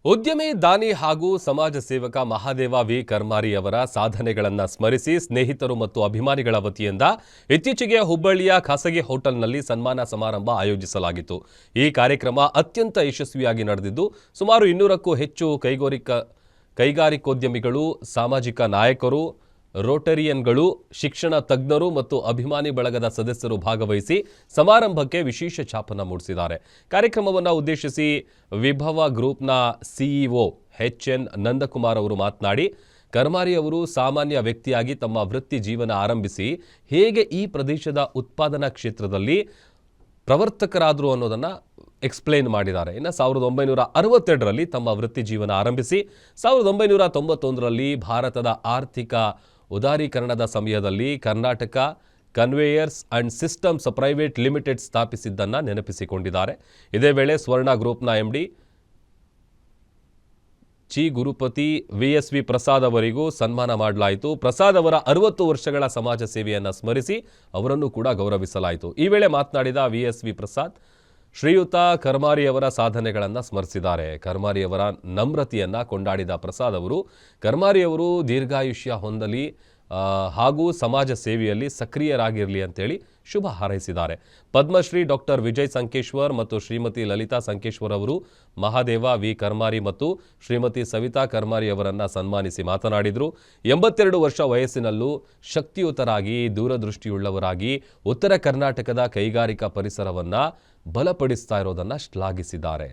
ಉದ್ಯಮಿ ದಾನಿ ಹಾಗೂ ಸಮಾಜ ಸೇವಕ ಮಹಾದೇವ ವಿ ಕರ್ಮಾರಿ ಅವರ ಸಾಧನೆಗಳನ್ನು ಸ್ಮರಿಸಿ ಸ್ನೇಹಿತರು ಮತ್ತು ಅಭಿಮಾನಿಗಳ ವತಿಯಿಂದ ಇತ್ತೀಚೆಗೆ ಹುಬ್ಬಳ್ಳಿಯ ಖಾಸಗಿ ಹೋಟೆಲ್ನಲ್ಲಿ ಸನ್ಮಾನ ಸಮಾರಂಭ ಆಯೋಜಿಸಲಾಗಿತ್ತು. ಈ ಕಾರ್ಯಕ್ರಮ ಅತ್ಯಂತ ಯಶಸ್ವಿಯಾಗಿ ನಡೆದಿದ್ದು ಸುಮಾರು 200ಕ್ಕೂ ಹೆಚ್ಚು ಕೈಗಾರಿಕೋದ್ಯಮಿಗಳು, ಸಾಮಾಜಿಕ ನಾಯಕರು, ರೋಟರಿಯನ್ಗಳು, ಶಿಕ್ಷಣ ತಜ್ಞರು ಮತ್ತು ಅಭಿಮಾನಿ ಬಳಗದ ಸದಸ್ಯರು ಭಾಗವಹಿಸಿ ಸಮಾರಂಭಕ್ಕೆ ವಿಶೇಷ ಛಾಪನ್ನ ಮೂಡಿಸಿದ್ದಾರೆ. ಕಾರ್ಯಕ್ರಮವನ್ನು ಉದ್ದೇಶಿಸಿ ವಿಭವ ಗ್ರೂಪ್ನ ಸಿಇಒ ಎಚ್.ಎನ್. ನಂದಕುಮಾರ್ ಅವರು ಮಾತನಾಡಿ, ಕರ್ಮಾರಿ ಅವರು ಸಾಮಾನ್ಯ ವ್ಯಕ್ತಿಯಾಗಿ ತಮ್ಮ ವೃತ್ತಿ ಜೀವನ ಆರಂಭಿಸಿ ಹೇಗೆ ಈ ಪ್ರದೇಶದ ಉತ್ಪಾದನಾ ಕ್ಷೇತ್ರದಲ್ಲಿ ಪ್ರವರ್ತಕರಾದರು ಅನ್ನೋದನ್ನು ಎಕ್ಸ್ಪ್ಲೇನ್ ಮಾಡಿದ್ದಾರೆ. ಇನ್ನು 1962ರಲ್ಲಿ ತಮ್ಮ ವೃತ್ತಿ ಜೀವನ ಆರಂಭಿಸಿ 1991ರಲ್ಲಿ ಭಾರತದ ಆರ್ಥಿಕ ಉದಾರೀಕರಣದ ಸಮಯದಲ್ಲಿ Karnataka Conveyors and Systems Private Limited ಸ್ಥಾಪಿಸಿದ್ದನ್ನು ನೆನಪಿಸಿಕೊಂಡಿದ್ದಾರೆ. ಇದೇ ವೇಳೆ ಸ್ವರ್ಣ ಗ್ರೂಪ್ನ ಎಂಡಿ ಚಿ ಗುರುಪತಿ ವಿಎಸ್ವಿ ಪ್ರಸಾದ್ ಅವರಿಗೂ ಸನ್ಮಾನ ಮಾಡಲಾಯಿತು. ಪ್ರಸಾದ್ ಅವರ 60 ವರ್ಷಗಳ ಸಮಾಜ ಸೇವೆಯನ್ನು ಸ್ಮರಿಸಿ ಅವರನ್ನು ಕೂಡ ಗೌರವಿಸಲಾಯಿತು. ಈ ವೇಳೆ ಮಾತನಾಡಿದ ವಿಎಸ್ವಿ ಪ್ರಸಾದ್, ಶ್ರೀಯುತ ಕರ್ಮಾರಿ ಅವರ ಸಾಧನೆಗಳನ್ನು ಸ್ಮರಿಸಿದ್ದಾರೆ. ಕರ್ಮಾರಿ ಅವರ ನಮ್ರತೆಯನ್ನು ಕೊಂಡಾಡಿದ ಪ್ರಸಾದ್ ಅವರು, ಕರ್ಮಾರಿ ಅವರು ದೀರ್ಘಾಯುಷ್ಯ ಹೊಂದಲಿ ಹಾಗೂ ಸಮಾಜ ಸೇವೆಯಲ್ಲಿ ಸಕ್ರಿಯರಾಗಿರಲಿ ಅಂತೇಳಿ ಶುಭ ಹಾರೈಸಿದ್ದಾರೆ. ಪದ್ಮಶ್ರೀ ಡಾಕ್ಟರ್ ವಿಜಯ್ ಸಂಕೇಶ್ವರ್ ಮತ್ತು ಶ್ರೀಮತಿ ಲಲಿತಾ ಸಂಕೇಶ್ವರ್ ಅವರು ಮಹಾದೇವ ವಿ ಕರ್ಮಾರಿ ಮತ್ತು ಶ್ರೀಮತಿ ಸವಿತಾ ಕರ್ಮಾರಿ ಅವರನ್ನು ಸನ್ಮಾನಿಸಿ ಮಾತನಾಡಿದರು. 82 ವರ್ಷ ವಯಸ್ಸಿನಲ್ಲೂ ಶಕ್ತಿಯುತರಾಗಿ, ದೂರದೃಷ್ಟಿಯುಳ್ಳವರಾಗಿ ಉತ್ತರ ಕರ್ನಾಟಕದ ಕೈಗಾರಿಕಾ ಪರಿಸರವನ್ನು ಬಲಪಡಿಸ್ತಾ ಇರೋದನ್ನು ಶ್ಲಾಘಿಸಿದ್ದಾರೆ.